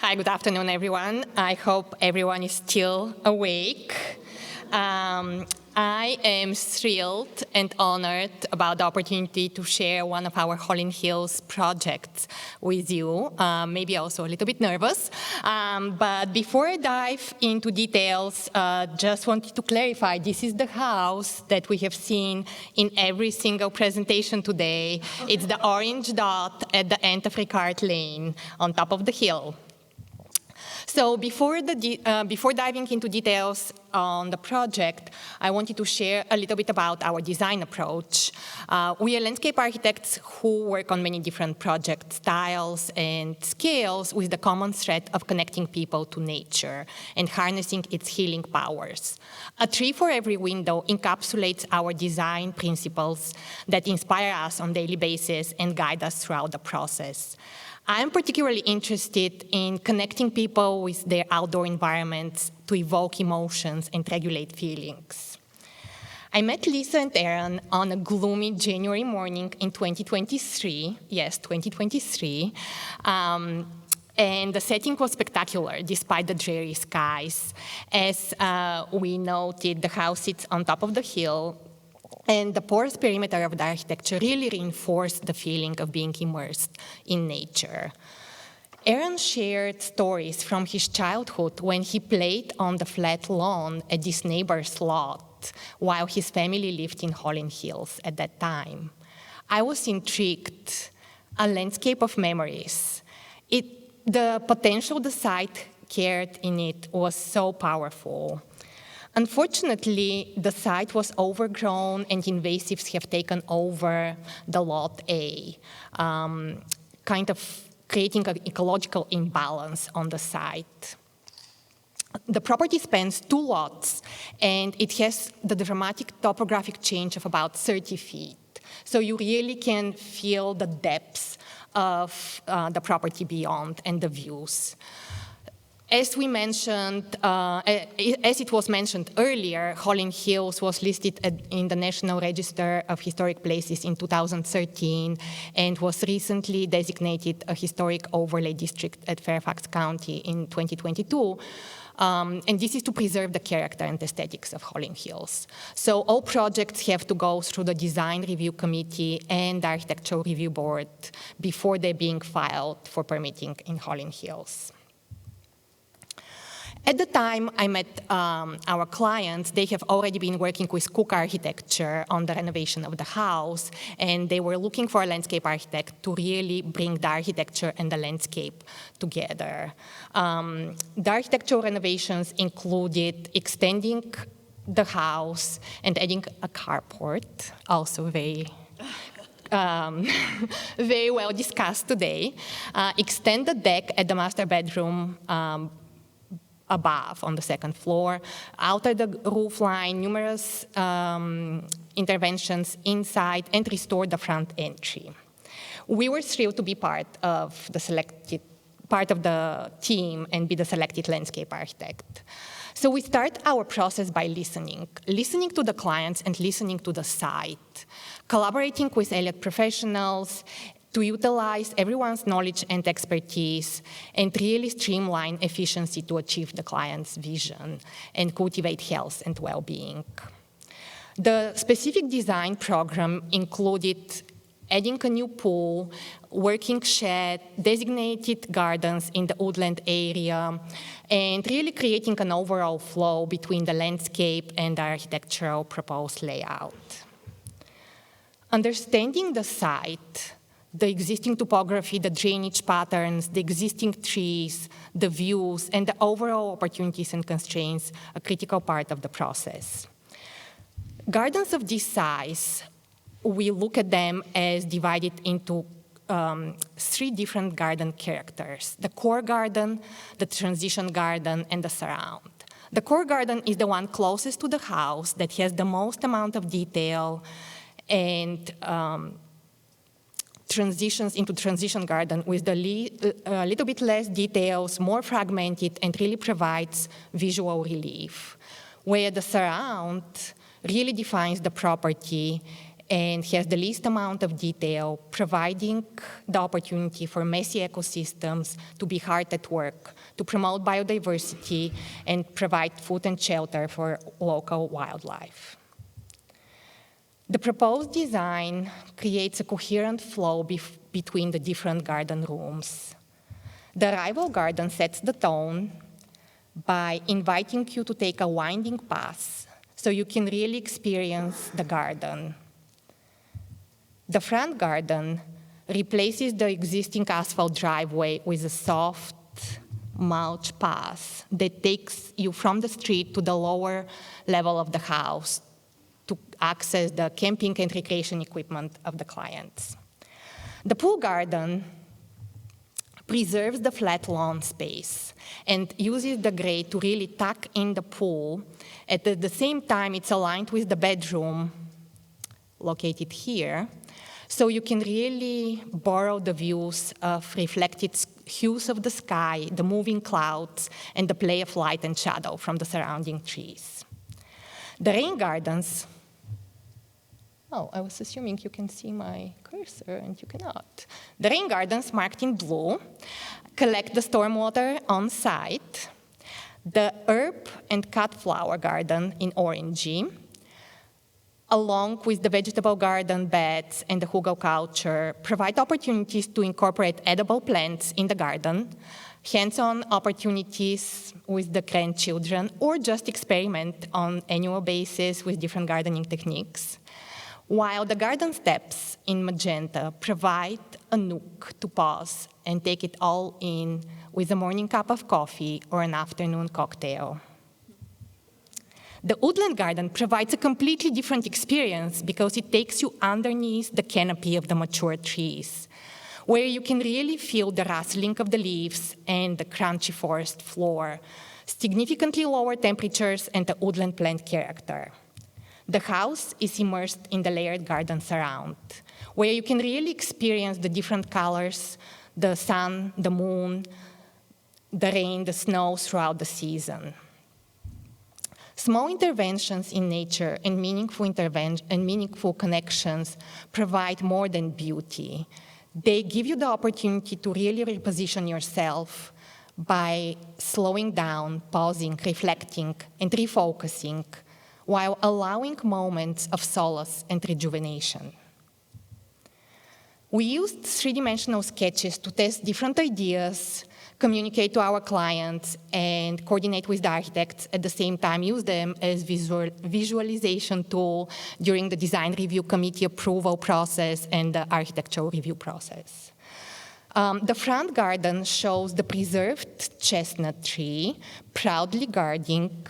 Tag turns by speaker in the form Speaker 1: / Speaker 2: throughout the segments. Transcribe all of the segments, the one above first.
Speaker 1: Hi, good afternoon, everyone. I hope everyone is still awake. I am thrilled and honored about the opportunity to share one of our Hollin Hills projects with you, maybe also a little bit nervous. But before I dive into details, just wanted to clarify, this is the house that we have seen in every single presentation today. It's the orange dot at the end of Ricard Lane on top of the hill. So before diving into details on the project, I wanted to share a little bit about our design approach. We are landscape architects who work on many different project styles and scales with the common thread of connecting people to nature and harnessing its healing powers. A tree for every window encapsulates our design principles that inspire us on a daily basis and guide us throughout the process. I'm particularly interested in connecting people with their outdoor environments to evoke emotions and regulate feelings. I met Lisa and Aaron on a gloomy January morning in 2023, yes, 2023, and the setting was spectacular despite the dreary skies. As we noted, the house sits on top of the hill, and the porous perimeter of the architecture really reinforced the feeling of being immersed in nature. Aaron shared stories from his childhood when he played on the flat lawn at this neighbor's lot while his family lived in Hollin Hills at that time. I was intrigued, a landscape of memories. The potential the site carried in it was so powerful. Unfortunately, the site was overgrown and invasives have taken over the Lot A, kind of creating an ecological imbalance on the site. The property spans 2 lots, and it has the dramatic topographic change of about 30 feet. So you really can feel the depths of the property beyond and the views. As we mentioned, as it was mentioned earlier, Hollin Hills was listed in the National Register of Historic Places in 2013 and was recently designated a historic overlay district at Fairfax County in 2022. And this is to preserve the character and aesthetics of Hollin Hills. So all projects have to go through the Design Review Committee and the Architectural Review Board before they're being filed for permitting in Hollin Hills. At the time I met our clients, they have already been working with Cook Architecture on the renovation of the house, and they were looking for a landscape architect to really bring the architecture and the landscape together. The architectural renovations included extending the house and adding a carport, also very very well discussed today, extend the deck at the master bedroom above on the 2nd floor, alter the roof line, numerous interventions inside, and restore the front entry. We were thrilled to be part of the team and be the selected landscape architect. So we start our process by listening to the clients and listening to the site, collaborating with Elliott professionals, to utilize everyone's knowledge and expertise and really streamline efficiency to achieve the client's vision and cultivate health and well-being. The specific design program included adding a new pool, working shed, designated gardens in the woodland area, and really creating an overall flow between the landscape and the architectural proposed layout. Understanding the site, the existing topography, the drainage patterns, the existing trees, the views, and the overall opportunities and constraints, a critical part of the process. Gardens of this size, we look at them as divided into 3 different garden characters: the core garden, the transition garden, and the surround. The core garden is the one closest to the house that has the most amount of detail and transitions into transition garden with a little bit less details, more fragmented, and really provides visual relief, where the surround really defines the property and has the least amount of detail, providing the opportunity for messy ecosystems to be hard at work, to promote biodiversity, and provide food and shelter for local wildlife. The proposed design creates a coherent flow between the different garden rooms. The rival garden sets the tone by inviting you to take a winding path so you can really experience the garden. The front garden replaces the existing asphalt driveway with a soft mulch path that takes you from the street to the lower level of the house to access the camping and recreation equipment of the clients. The pool garden preserves the flat lawn space and uses the grate to really tuck in the pool. At the same time, it's aligned with the bedroom located here, so you can really borrow the views of reflected hues of the sky, the moving clouds, and the play of light and shadow from the surrounding trees. The rain gardens, oh, I was assuming you can see my cursor, and you cannot. The rain gardens, marked in blue, collect the stormwater on site. The herb and cut flower garden in orangey, along with the vegetable garden beds and the hugelkultur, provide opportunities to incorporate edible plants in the garden, hands-on opportunities with the grandchildren, or just experiment on annual basis with different gardening techniques. While the garden steps in magenta provide a nook to pause and take it all in with a morning cup of coffee or an afternoon cocktail. The woodland garden provides a completely different experience because it takes you underneath the canopy of the mature trees, where you can really feel the rustling of the leaves and the crunchy forest floor, significantly lower temperatures, and the woodland plant character. The house is immersed in the layered garden surround, where you can really experience the different colors, the sun, the moon, the rain, the snow throughout the season. Small interventions in nature and meaningful connections provide more than beauty. They give you the opportunity to really reposition yourself by slowing down, pausing, reflecting, and refocusing, while allowing moments of solace and rejuvenation. We used three-dimensional sketches to test different ideas, communicate to our clients, and coordinate with the architects at the same time, use them as visualization tool during the design review committee approval process and the architectural review process. The front garden shows the preserved chestnut tree proudly guarding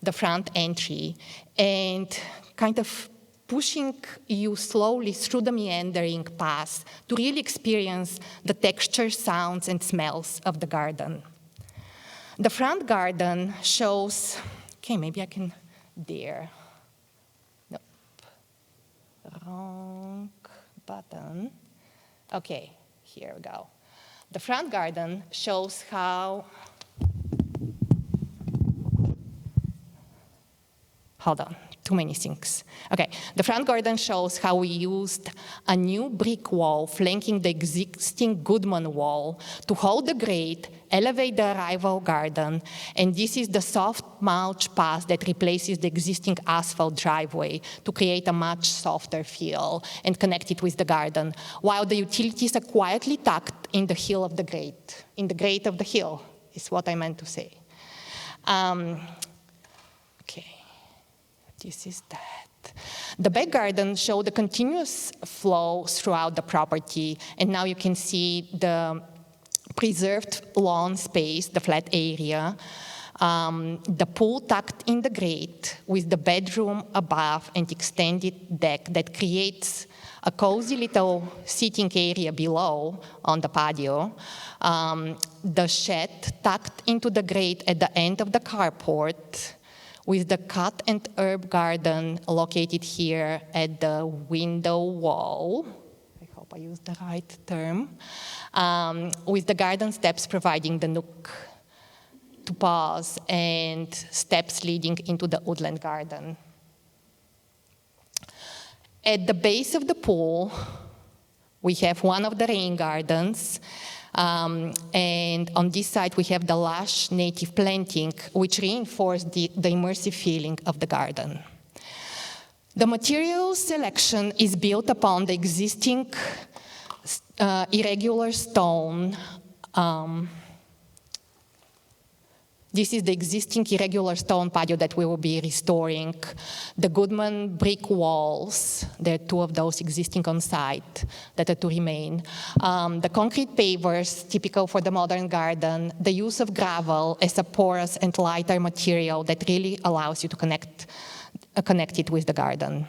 Speaker 1: the front entry and kind of pushing you slowly through the meandering path to really experience the texture, sounds, and smells of the garden. The front garden shows, okay, maybe I can dare. Nope, wrong button. Okay, here we go. The front garden shows how, hold on, too many things. Okay, the front garden shows how we used a new brick wall flanking the existing Goodman wall to hold the grate, elevate the arrival garden, and this is the soft mulch path that replaces the existing asphalt driveway to create a much softer feel and connect it with the garden, while the utilities are quietly tucked in the hill of the grate, in the grate of the hill, is what I meant to say. Okay. This is that. The back garden showed the continuous flow throughout the property, and now you can see the preserved lawn space, the flat area, the pool tucked in the grate with the bedroom above and extended deck that creates a cozy little sitting area below on the patio, the shed tucked into the grate at the end of the carport, with the cut and herb garden located here at the window wall. I hope I used the right term. With the garden steps providing the nook to pause and steps leading into the woodland garden. At the base of the pool, we have one of the rain gardens, and on this side we have the lush native planting, which reinforce the immersive feeling of the garden. The material selection is built upon the existing irregular stone. This is the existing irregular stone patio that we will be restoring. The Goodman brick walls, there are two of those existing on site that are to remain. The concrete pavers, typical for the modern garden. The use of gravel as a porous and lighter material that really allows you to connect it with the garden.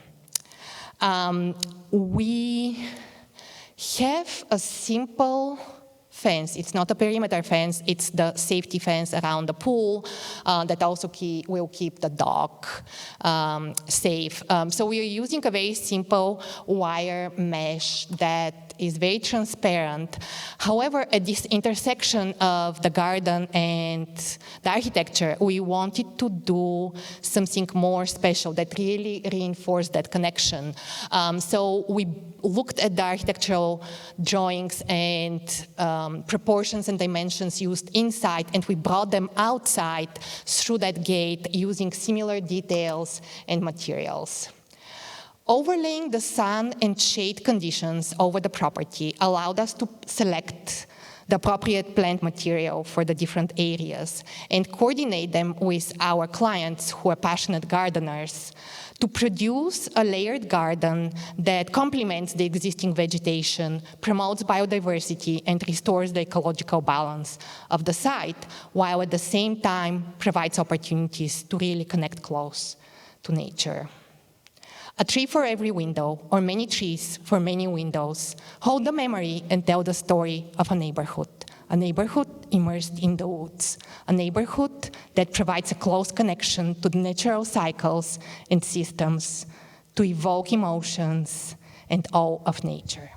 Speaker 1: We have a simple fence. It's not a perimeter fence, it's the safety fence around the pool that also will keep the dog safe. So we are using a very simple wire mesh that is very transparent. However, at this intersection of the garden and the architecture, we wanted to do something more special that really reinforced that connection. So we looked at the architectural drawings and proportions and dimensions used inside, and we brought them outside through that gate using similar details and materials. Overlaying the sun and shade conditions over the property allowed us to select the appropriate plant material for the different areas and coordinate them with our clients who are passionate gardeners to produce a layered garden that complements the existing vegetation, promotes biodiversity, and restores the ecological balance of the site, while at the same time provides opportunities to really connect close to nature. A tree for every window, or many trees for many windows, hold the memory and tell the story of a neighborhood immersed in the woods, a neighborhood that provides a close connection to the natural cycles and systems to evoke emotions and awe of nature.